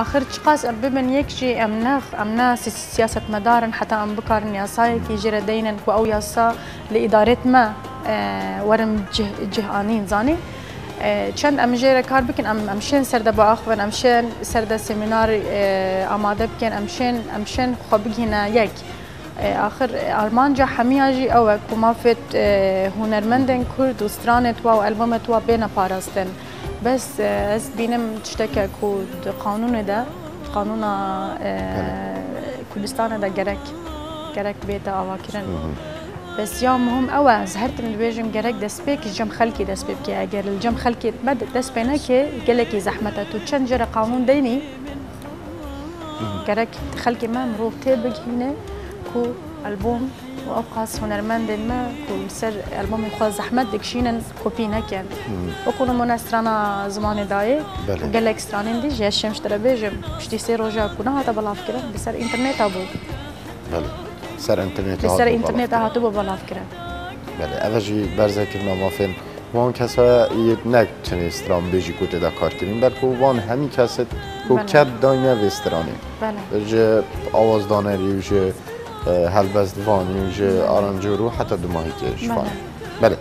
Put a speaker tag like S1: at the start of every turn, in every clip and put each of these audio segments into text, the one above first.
S1: آخر چقاس ببین یک جی امنا سیاست مدارن حتی ام بکارن یاسایی که جرا دینن کو او یاسا لإدارت ما ورم جهانین زانی چند ام جرا کار بکن امشین سرده با آخوان امشین سرده سمینار آماده بکن امشین خواب بگینا یک آخر آلمانجا همه جی او کمافت هنرمندن کرد و سترانت و البومت و بین پاراستن بس از بینم تشتكى كود قانون ده قانون كردستان ده جرك بيتا أواكرن بس يوم مهم أوه زهرت من البيجم جرك دسبيك جم خلكي دسبيك أجر الجم خلكي بد دسبينا كي جلكي زحمته تشن جرى قانون ديني جرك خلكي ما مروف تبج هنا كو ألبوم وأوقاس هنرمند ما كل سر ألبوم يخوض زحمت دكشينن كوبينا كان وكنا منسترانا زمان داي وقال لك استرانين دي جاش مش ترى بيجم مش تيسي رجع كنا هذا بلا فكرة بسر إنترنت أبو
S2: بله سر إنترنت
S1: بسر إنترنت هاتو بلا فكرة
S2: بله أوجي برزكرنا ما فين وان کسا یک تنی استران بیشی کوته دا کار کردیم بر کو وان همی کسا کو کد داینه و استرانی بله آواز دانری و هلبست وانی و آرانجورو حتی دو ماهی که شفان بله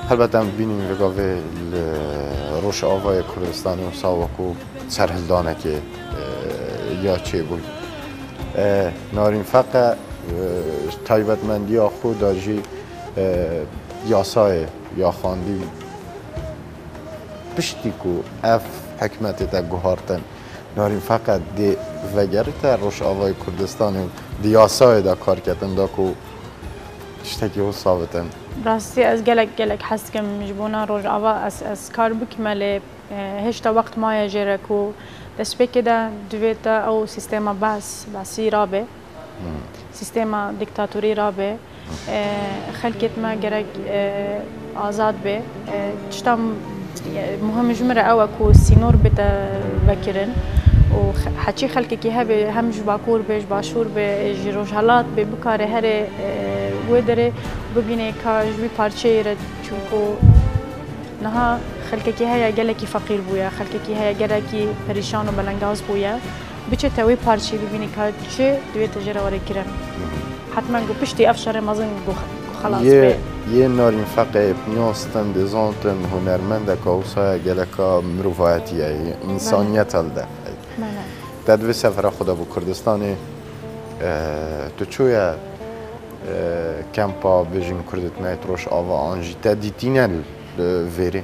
S2: البته بینیم وگاوه روش آوای کردستانی و ساواکو سرهل دانه که یا چه بود نارین فقط تایبتمندی آخو داجی یاسای یا خواندی پشتی کو اف حکمت تا گوهارتن نارین فقط دی وگرت روش آوای کردستان دی یاسای دا کار کردن دا کو تشتکی و ثابتن
S1: راستی از گلک حس کم مجبونا روش آوا از کار بکمله هشتا وقت ما یجره کو دست بکده دویتا او سیستما باسی رابه سیستما دیکتاتوری رابه خلقت ما جرق آزاد به تشتم مهم جمرة أو أكو سينور بتفكرن وحكي خلقي كي هبي هم جباكور بيج باشور بجروجالات ببكارة هري ودري ببيني كاجبي بارشي رد شوكو نها خلقي كي هيا جلكي فقير بويا خلقي كي هيا جلكي بريشان وبلنجاز بويا بيجي توي بارشي ببيني كاجي دويت جرا وري كرن حتما جو بشتي أفشر مازن جو خلاص به
S2: یه نارین فقط نیاستن دزانتن هنرمند کاوسای گلکا مروفایتیه انسانیت الده دادوی سفر خدا بو کردستان تو چویا کمپا بجین کردت میتروش آوا آنجی تدیتینل وری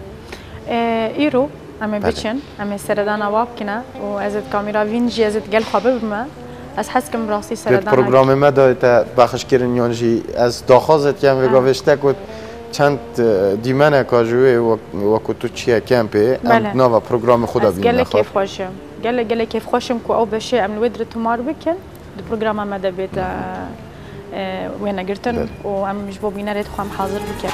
S1: ایرو اما بچن اما سردان آواب کنه و ازت کامیرا وینجی ازت گل خبر بما از حس کم راستی سردان
S2: پروگرام ما دایت بخش کردن یانجی از داخازت کم وگاوشته کد چند دیمنه کاجوی و کتو چیه کمپه نوا پروگرام خدا بینه
S1: گله کیف خوشم گله کیف خوشم کو او بشه امن ودر تمار بکن دو پروگرام ما ده بیت وين قرتن وعم مجبو بينا ريت خوام حاضر بك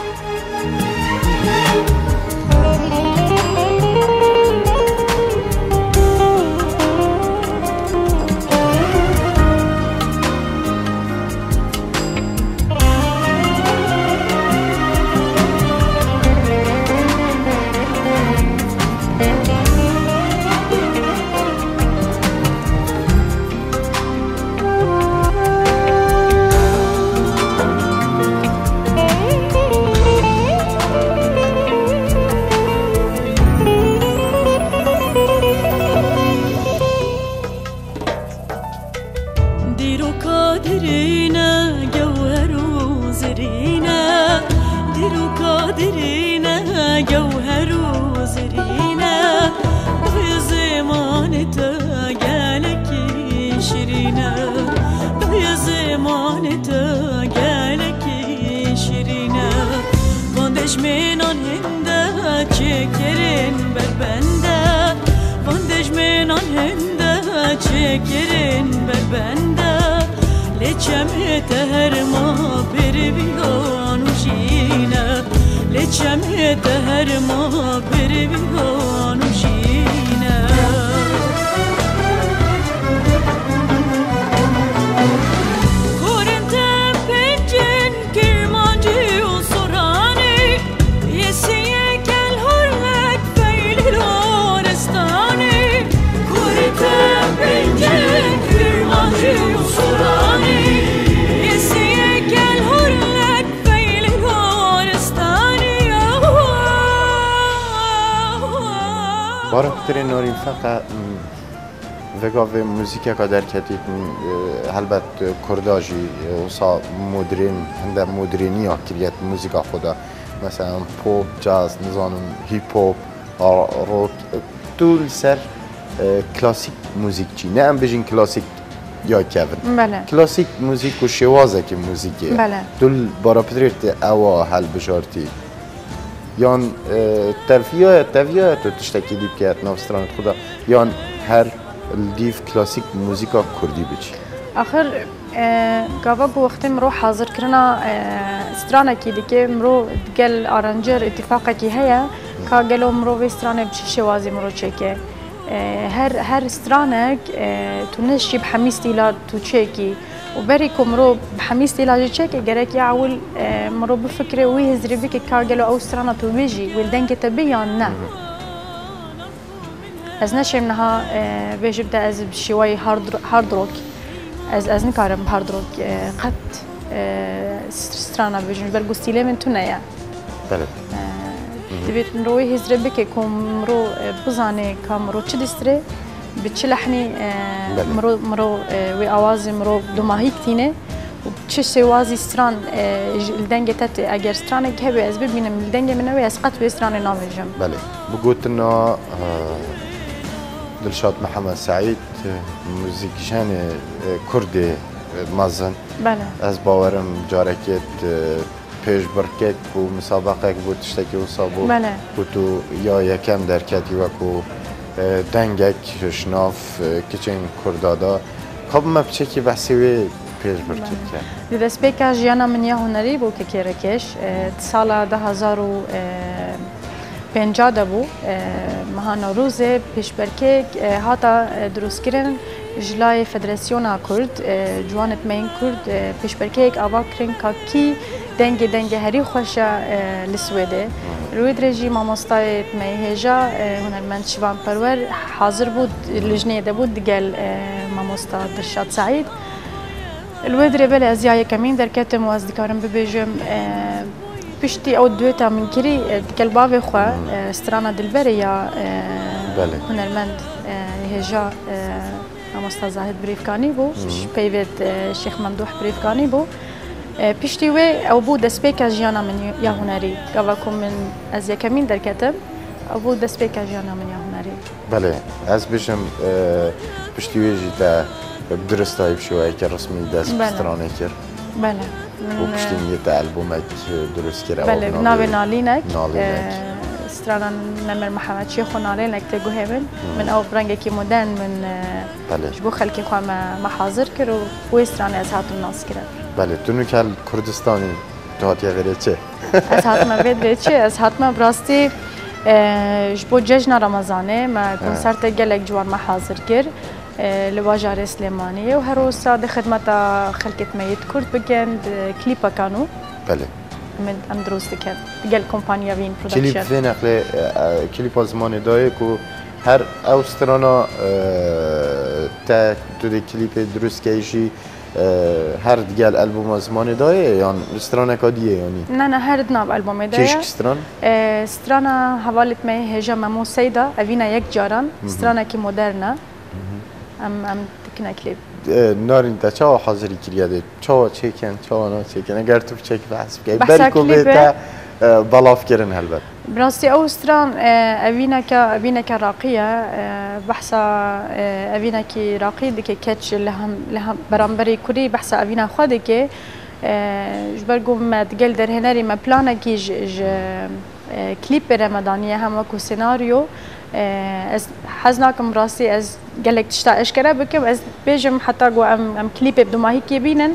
S2: بترين نورين فقط وقاف موسيقى قدر كتير هلبت كرداجي وصا مودرن عند مودرنية كريات موسيقى خدا مثلا بوب جاز نظام هيب هوب روك طول سر كلاسيك موسيقى نعم بيجين كلاسيك یا کردن.
S1: بله.
S2: کلاسیک موزیک و شوازه که موزیکه.
S1: بله.
S2: دل برای پدرت اوا حل بشارتی. یان تفیه تو تشتکی دیب که نوستران خدا یان هر دیف کلاسیک موزیکا کردی بچی.
S1: آخر گاوا بو وقتی مرو حاضر کرنا استرانه کی دیگه مرو گل آرنجر اتفاقی که هیا که گلو مرو و استرانه بچی شوازی مرو چکه. هر استرانك تنشي بحميس تيلا توتشيكي وبري كمرو بحميس تيلا تشيكي جرك يعول مرو بفكره ويهزري بك كاجلو او استرانا تو بيجي ولدنك تبيان نا از نشي منها بيجي بدا از بشوي هارد روك از نكارم هارد روك قد استرانا بيجي برغو ستيله من تنيا
S2: بله
S1: دبيت مروي هزري بك كمرو بزاني كمرو تشي دستري بتشي لحني مرو وي اوازي مرو دوماهي كتينه وبتشي سوازي ستران الدنجه تات اگر سترانك هبه از ببينم الدنجه منو يسقط بستران نامجم
S2: بله بقولت انه دلشاد محمد سعيد موزيكشان كردي مازن
S1: بله
S2: از باورم جاركت پیش برکت کو مسابقه بود تشتکی و صابو کو تو یا یکم درکتی و کو دنگک شناف کچین کردادا خب ما بچه کی بحثی پیش برکت کرد.
S1: دست بیکش جانا منیا هنری بو که کرکش سال 2050 دبو مهان روز پیش برکت هاتا دروس کردن جلای فدراسیون کرد جوانت مین کرد پیش برکت آوا کردن که دنگ هری خوشا لسویده روید رژی مامۆستای مەیهێژە هونەرمەند شیوان پەروەر حاضر بود لژنەیە دەبوو دگەل مامۆستا دڵشاد سعید الوێ درێ بەلێ ئەز یایەکەمین دەرکەتم و ئەز دکارم ببێژم پشتی ئەو دوێتە منکری دگەل باوێ خوا سترانە دلبەرە یا هونەرمەند هێژە مامۆستا زاهد بریفکانی بوو پەیوێت شێخ مەمدوح بریفکانی بوو پشتی وی او بود دست پیک از جانا من یا هنری گاواکم من از یکمین درکتم او بود دست پیک از جانا من یا هنری
S2: بله از بشم پشتی وی جیتا درستایی بشوی که رسمی دست بسترانه کرد
S1: بله
S2: و پشتی نیت البومک درست کرد
S1: بله ناوی نالینک استرانا نمر محمد شيخ ونالينك تلقوها من او برنجة كي مودرن من جبو خلكي خوا ما حاضر كرو ويسترانا از هاتم ناس كرا
S2: بله تونو كال كردستاني تهاتيا غيري چه؟
S1: از هاتم بيد چه؟ از هاتم براستي جبو ججنا رمضانه ما كونسرت جلك جوان ما حاضر كر لواجار سليمانية وهروسا دي خدمة خلكت ميت كرد بجند كليبا كانوا
S2: بله
S1: من ام درست کرد گل کمپانیا وین پروداکشن
S2: کلیپ فين اخلي کلیپ زمانی دای کو هر اوسترانا تا تو دی کلیپ درست کیشی هر گل البوم زمانی دای یا استرانا کادیه یعنی
S1: نه هر دناب البوم دای
S2: چیش استران
S1: استرانا حوالت می هجا ممو سیدا اوینا یک جاران استرانا کی مدرنه ام تکنا کلیپ
S2: نارین تا چه حاضری کریده چه چکن چه نه چکن اگر تو چک بحث بگی بلکو بیتا بلاف کردن هلبت
S1: براستی اوستران اوینا که راقیه بحثا اوینا که راقی دیگه کچ لهم برانبری کری بحثا اوینا خواده که جبرگو مدگل در هنری ما پلانه که کلیپ رمضانیه هم وکو سناریو از حزناكم راسي از قالك تشتا اشكره بكم از بيجم حتى جو ام كليب بدو ما هيك يبينن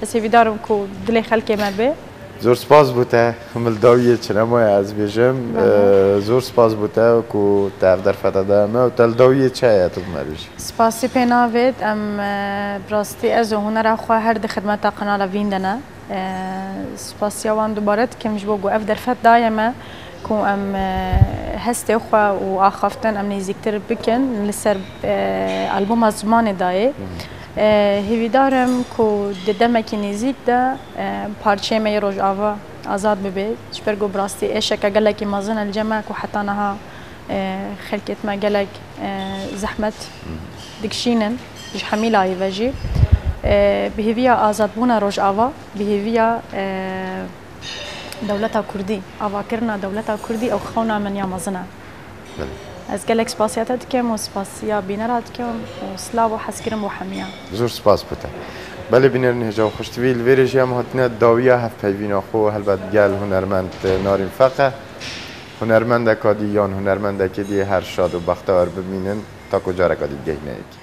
S1: بس يفيدارم كو دلي خلكي ما بي
S2: زور سپاس بوده ملداویه چنما از بیجم زور سپاس بوده کو تعف در فتاده ما و تلداویه چه تو مریش
S1: سپاسی پیناوید ام براستی از هنر خو هر د خدمت قناه ویندنا سپاسی وان دوباره کم جبو گو اف در فت دایما كو ام هستي اخوا واخفتن ام نزيكتر بكن لسر البوم زمان داي هیوی دارم كو ددمكي نزيك دا پارچه مي روج آوا آزاد ببي شبرگو براستي ايشكا قالكي مازن الجمع كو حتى نها خلقت ما جلك زحمة دكشينن جي حميلة يفجي بهذيا آزاد بونا روج آوا بهذيا دولتها كردي آوا كرنا دولتها كردي أو خونا من يامزنا از گلک سپاسیات کم و سپاسیا بینرات کم و سلاو و حسکرم و حمیا
S2: زور سپاس بوده بله بینرن هجا خوشتویل ویرجی هم هاتنه داویه هفت پیوینا خو هلبت گل هنرمند نارین فقه هنرمند کادی یان هنرمند که دی هر شاد و بختار ببینن تا کجا را کادی گهنه